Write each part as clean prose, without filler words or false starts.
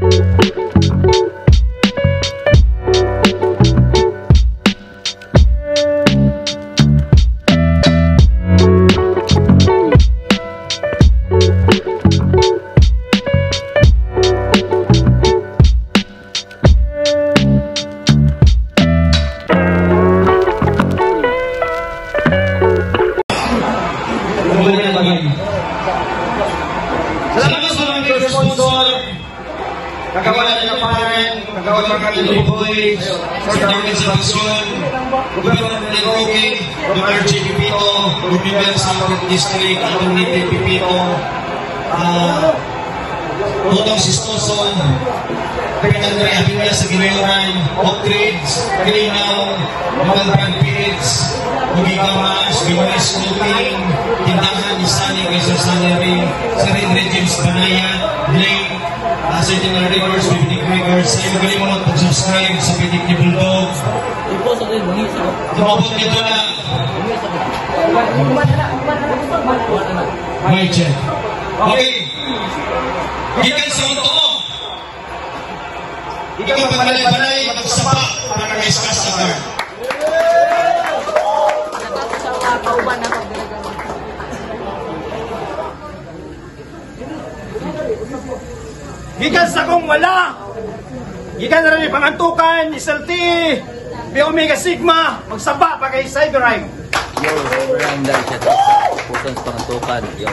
Salamat sa mga sponsor, kagawalan ng parent, kagawalan ng Kalilo Boys, sa David Sebastian, Gobyerno ni Roque, Gobyerno ni Pipito, Gobyerno sa District, Community Pipito, Tutong Sistoson, Pagkat Andrea Abinga sa Ginoyoran, Oak Ridge, Kalinaw, mga Brand Pits, Mugigamas, Ginoyes Clothing, Tindahan ni Sunny Kaysa Salary, sa Red James Banaya, Blake, Sentinel Records, Pipinic Records, sa iyo galing mo lang pag-subscribe sa Pipinic ni Bulldog. Tumabot nito na. May check. Okay. Gikan sa unto. Ikaw magpanay-panay, magsapa para kay customer. Gikan sa kong wala. Gikan na rin pangantukan, SLT, Pi Omega Sigma, magsaba pa kay Cyberrime. Yo, Cyberrime dahil siya pusang pangantukan. Yo.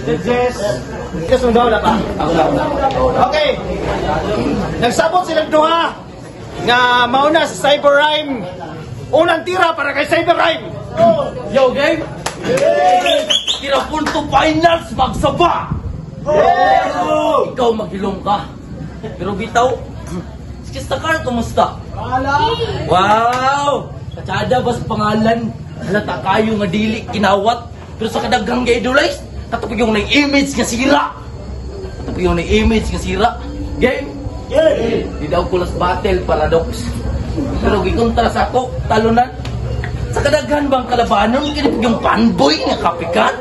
Judges, yes, daw na pa. Okay. Nagsabot silang duha nga mauna sa Cyberrime. Unang tira para kay Cyberrime. Yo, game! Tira punto finals, magsaba! Ikaw maghilom ka. Pero bitaw, Skistakar, kumusta? Wow! Katsada ba sa pangalan? Halata kayo nga dili, kinawat. Pero sa kadaghang ga-idolize, katapos yung na-image nga sira. Katapos yung na-image nga sira. Game? Di daw kulas battle, paradox. Pero gikontra sa ako, talunan. Sa kadaghan bang kalabanon, kinipag yung fanboy nga kapikat.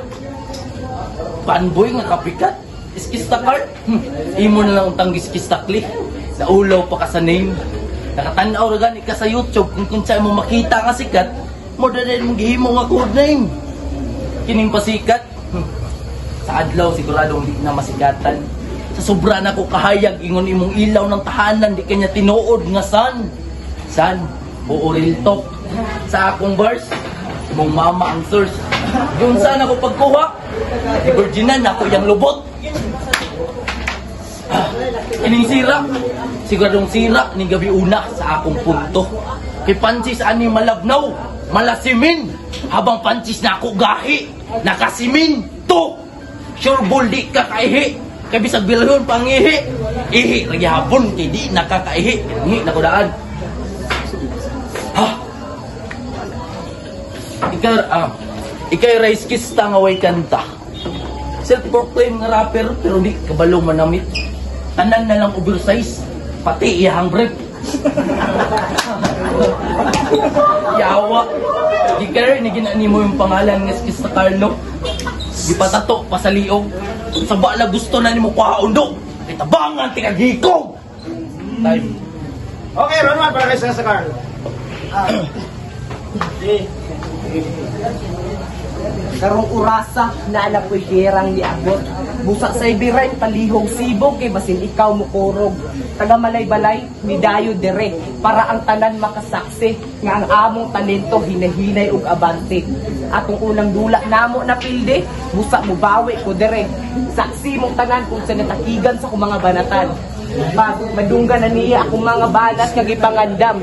Fanboy nga kapikat. Iskistakar? Imo na lang utang iskistakli. Naulaw pa ka sa name. Nakatanaw rin ka sa YouTube kung kinsa mo makita nga sikat, mo na rin mong gihimo nga code name. Kining pasikat, sa adlaw siguradong di na masikatan. Sa sobra na ko kahayag, ingon imong ilaw ng tahanan, di kanya tinuod nga san. San? Oo, real talk. Sa akong verse, imong mama ang source. Doon saan ako pagkuha, di virginan ako yung lubot. Kining sira, siguradong sira ni gabi una sa akong punto. Kay Pansis ani malabnaw, malasimin, habang Pansis na ako gahi, nakasimin to. Sure bull di ka kaihi, kay bisag bilahon pangihi. Ihi lagi hapon kay di nakakaihi, ngi nakudaan. Ha? Ikay rice kista nga way kanta. Self-proclaim nga rapper pero di kabalo manamit. Tanan na lang oversize, pati iyahang break. Yawa. Di ka rin, ginani mo yung pangalan ng Skis na Carlo. Di patato, pasaliog. Sa bala gusto na ni mo kwaundog. Itabangan, tingagikog. Time. Okay, Ronald, para kay sa Carlo. Karong urasa na anak ko'y gerang niabot. Busa sa ibirain, palihog sibog, kay basin ikaw mukurog. Taga malay-balay, midayo dire, para ang tanan makasaksi, nga ang among talento hinahinay ug abante. Atong unang dula namo na pilde, busa mo bawi ko dire. Saksi mong tanan kung sa natakigan sa akong mga banatan. Pag madunggan na niya akong mga banat kag ipangandam.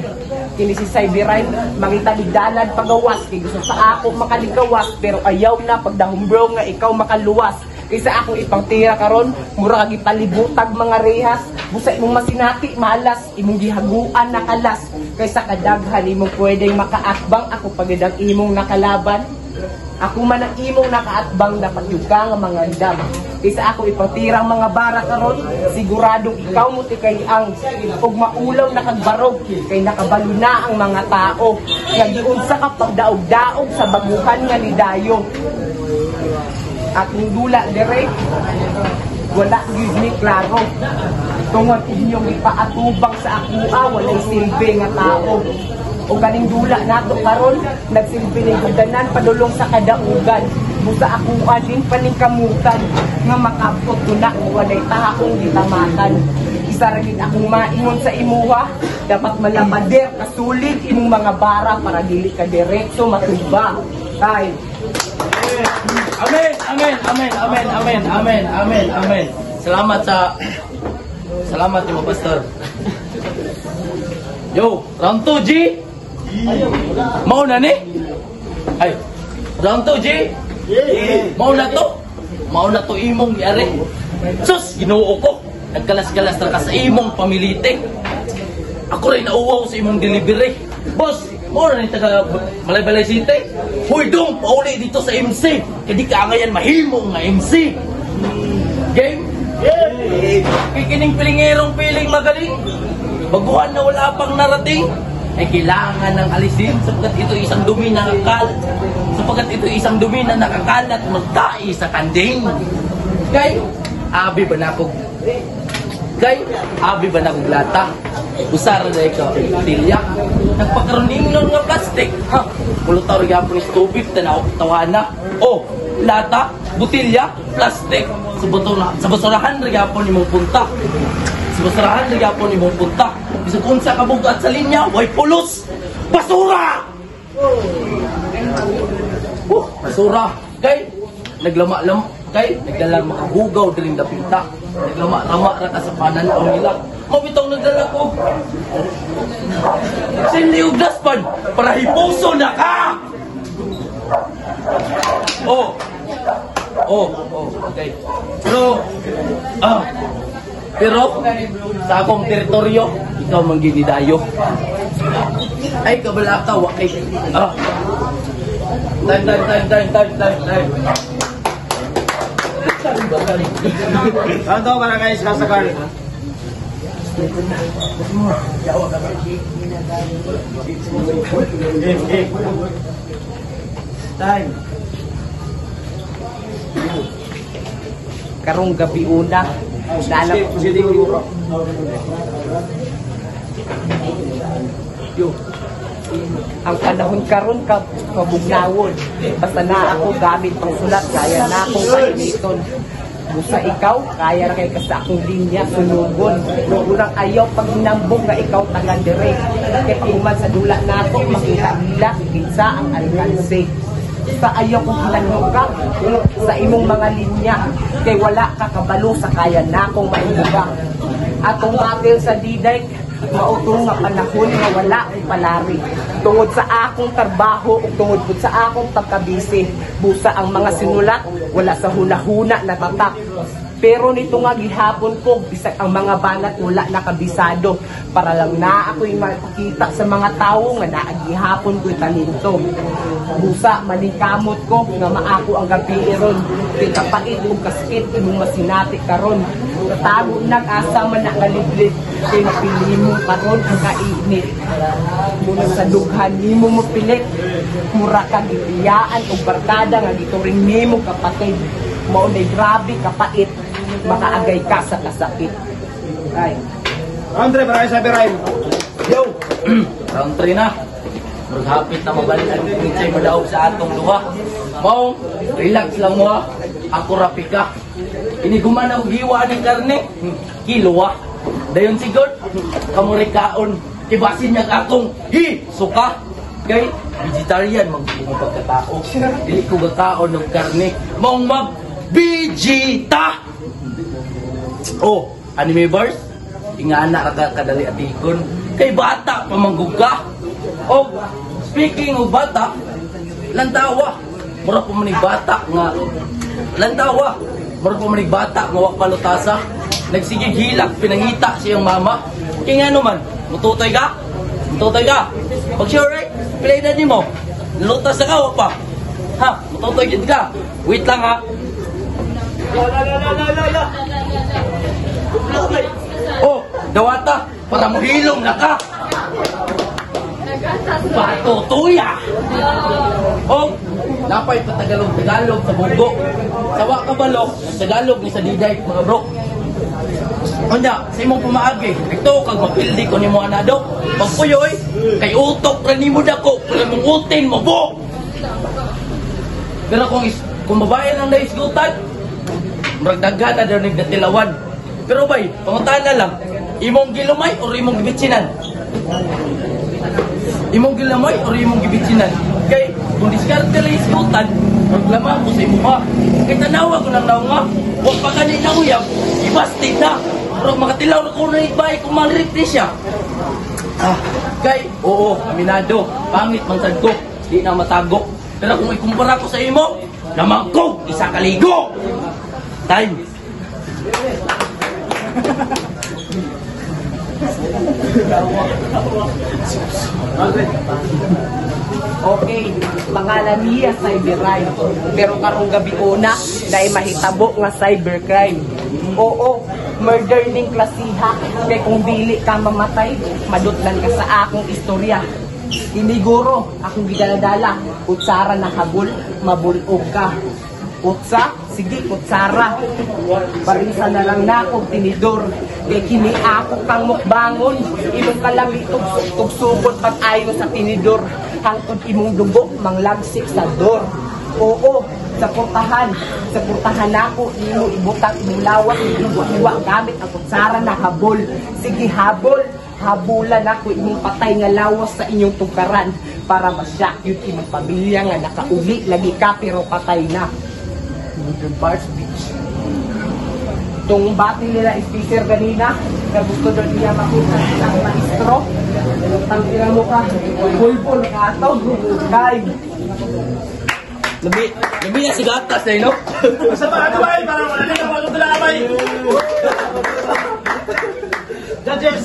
Kini si Cyberrime, mangitaligdanan pagawas, kay gusto sa ako makaligawas, pero ayaw na pagdahumbro nga ikaw makaluwas. Kaysa akong ipangtira karon, mura kag ipalibutag mga rehas, busa imong masinati malas, imong gihaguan nakalas. Kaysa kadaghan imong pwedeng makaatbang, ako pagidang imong nakalaban. Ako man ang imong nakaatbang, dapat yung ka nga mga dam. Kaysa ako ipangtirang mga bara karon, siguradong ikaw mo tikay ang ug maulaw na kagbarog, kay nakabalo na ang mga tao. Kaya giunsa ka pagdaog-daog sa baguhan nga ni Dayo. At yung dula dire, wala gyud ni klaro. Tungod inyong ipaatubang sa akua, walay silbi nga tao. O ganing dula nato karon nagsilbi ni gudanan padulong sa kadaugan. Busa akua din paningkamutan nga makapot na walay tahakong gitamakan. Isa ra gid akong maingon sa imuha, dapat malabader kasulig imong mga bara para dili ka diretso matuba. Kay Amen, amen, amen, amen, amen, amen, amen, amen. Salamat mo, Pastor. Yo, round 2, G. Mau na ni? Ay, round 2, G. Mau na to imong yari. Sus, ginoo ko. Nagkalas-kalas na ka sa imong pamilite. Ako rin nauwaw sa imong delivery. Boss, mo na ni taga Malaybalay City. Hoy dong, pauli dito sa MC. Kadi ka ngayon mahimo nga MC. Game? Kikining pilingerong piling magaling. Baguhan na wala pang narating. Ay kailangan ng alisin sapagkat ito isang dumi na nakakalat. Sapagkat ito isang dumi na nakakalat magtai sa kanding. Kay, abi ba na ako? Kay, abi ba na akong lata? Usara na ikaw, tilya. Nagpakaroning nun nga plastic. Ha? Mulutaw rin po yung tubig, tawana. O, lata, butilya, plastic. Sa basurahan rin po ni mong punta. Sa basurahan rin po ni mong punta. Bisa kung sa kabugat sa linya, way pulos. Basura! Basura. Kay, nagdalang makahugaw diring dapita. Naglama-lama ra ka sa pananaw nila. Mabitaw nagdala ko. Sinliog daspan para hipuso na ka! Okay. Pero sa akong teritoryo, ikaw man ginidayo. Ay, kabalaka, wakay. Time. Tanto para guys, kasakal. Time. karong gabi una. Lalap yo. Ang panahon karon kabugnawon. Basta na ako gamit pang sulat, kaya na akong kainiton. Busa ikaw, kaya kay ka sa akong linya, sunugon. Urang ayaw pag hinambong nga ikaw tagan dire. Kaya paguman sa dula nato, makita nila, kinsa ang alkanse. Sa ayaw kong hinanong ka, sa imong mga linya, kay wala ka kabalo sa kaya na akong maibuga. Atong batil sa diday, mautong nga panahon nga wala ang palari. Tungod sa akong trabaho o tungod sa akong pagkabisi, busa ang mga sinulat, wala sa huna-huna na tatak. Pero nito nga gihapon ko, bisag ang mga banat wala nakabisado, para lang na ako'y makita sa mga tao nga naagihapon ko'y talento. Busa, maningkamot ko nga maako ang gabi iron, kay kapait o kaskit imong masinati karon. Natago nag-asa man na ngaliblit, kay napili mo karon ang kainit. Muna sa dughan ni mo mapilit, mura ka gitiyaan o barkada nga gituring ni mo kapatid. Maunay grabe kapait, makaagay ka sa kasakit. Ay. Andre, para sa Biraim. Yo! Round 3 na. Maghapit na mabalik ang kinsay madaog sa atong luha. Maong, relax lang mo ha. Ako rapi ka. Iniguman ang giwa ng karne. Kiluwa. Dayon sigod, kamurikaon. Ibasin niya akong suka. Kay, vegetarian magiging pagkatao. Dili ko gakaon ng karne. Maong Vegeta! Oh, anime verse? Ingana ka kadali atikon. Kay bata, pamangguga. Oh, speaking of bata, lantawa. Mura pa manig bata nga. Lantawa. Mura pa manig bata nga wak palutasa. Nagsigig hilak, pinangita siyang mama. Kaya nga naman, mututoy ka? Mututoy ka? Pag sure, right? Pilay na niyo mo. Lutas na ka, wak pa. Ha? Mututoy ka? Wait lang ha. Oh, dawata, para mohilong na ka. Patutuya. Oh, napay Tagalog sa Bungo. Sawa kabalo, Tagalog ni sa Diday, mga bro. Onya, sa imong pumaagi, ito kag mapildi ko nimo anado. Pagpuyoy, kay utok ra nimo dako, kay mong utin mo bo. Pero kung babae lang na isgutan, murag daghan na daw nagdatilawan. Pero bay, panguntahan na lang, imong gilumay o imong gibitsinan? Imong gilamay o imong gibitsinan? Kay, kung diskarte lang isgutan, maglamang ko sa imo pa. Kay tanawa ko lang daw nga, huwag pa ganyan na uyab, ibastig na. Pero makatilaw na ko na ibay kung manriti siya. Kay, oo, aminado, pangit man sad ko, di na matago. Pero kung ikumpara ko sa imo, lamang ko, isa kaligo. Time. Okay, pangalan niya cybercrime. Pero karong gabi una, dahil mahitabo nga cybercrime. Oo, murder ning klasiha. Kaya kung dili ka mamatay, madutlan ka sa akong istorya. Iniguro, akong gidaladala. Kutsara na habol, mabulog ka. Kutsa, sige, kutsara. Barisa na lang na akong tinidor. Kaya kini ako kang mukbangon. Ilong ka lang tugsugod pag-ayo sa tinidor. Hangtod imong dugo, manglagsik sa door. Oo, sa portahan ako, imo ibutang imong lawas, iwa gamit ang kutsara na habol. Sige, habol. Habulan ako imong patay nga lawas sa inyong tungkaran para masyak yun imong pamilya nga nakauli lagi ka pero patay na. Bars Beach. Itong bati nila speaker ganina na gusto doon niya makita ng maestro. Tangkira mo ka, bulbul ka ito, kay. Labi na si gatas na no? Sa mga kabay, parang wala nila magdalabay. Judges.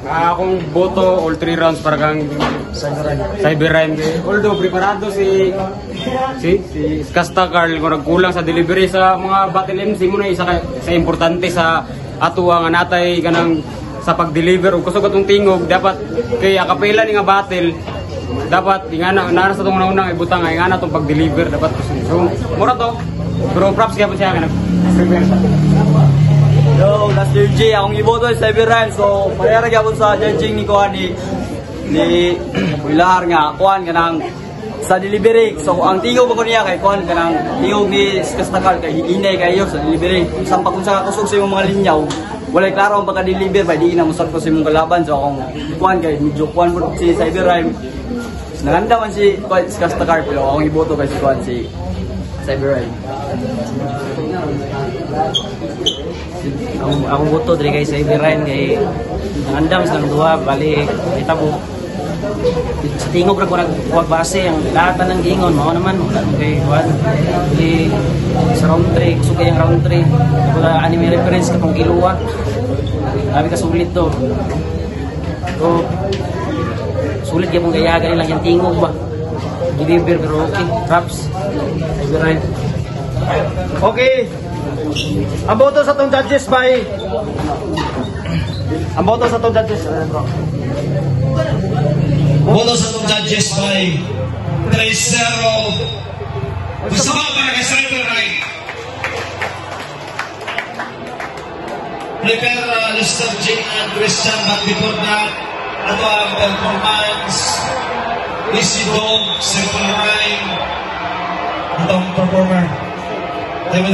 Akong boto all 3 rounds para kang cybercrime. Although preparado si Kasta Carl kung nagkulang sa delivery sa mga battle MC mo na isa sa importante sa ato nga natay kanang sa pag-deliver ug kusog atong tingog dapat kay akapela ni nga battle dapat ingana nara sa tong unang ibutang nga ingana tong pag-deliver dapat so mura to pero props gyapon siya nga prepare sa. Yo, last J, akong iboto sa cybercrime. So, mayara gyapon sa judging ni Kuan ni Pilar nga Kuan kanang sa delivery. So, ang tingog ko niya kay Kuan kanang tingog ni Kastakal kay hinay kayo sa delivery. Sampa kun sa kusog sa imong mga linyaw, walay klaro ang pagka-deliver ba di na musat ko sa imong kalaban. So, akong Kuan kay medyo Kuan mo si cybercrime. Naganda man si Kastakal pero akong iboto kay si Kuan si cybercrime. Akong boto diri kay cybercrime kay andam sa duha bali itabo sa tingog ra ko nagkuwag base ang lahat ng giingon mao naman kay Juan di sa round 3 gusto kay ang round 3 wala anime reference katong kiluwa abi ka sulit to so sulit gyapon gayaga nila yung tingog ba deliver pero okay props cybercrime. Okay. Ang boto sa tong judges by Boto sa tong judges by 3-0. Gusto ba para kay cybercrime? Prepare Mr. J and Christian, but before that, ato ang performance Easy Dog, cybercrime, atong performer. Tayo mo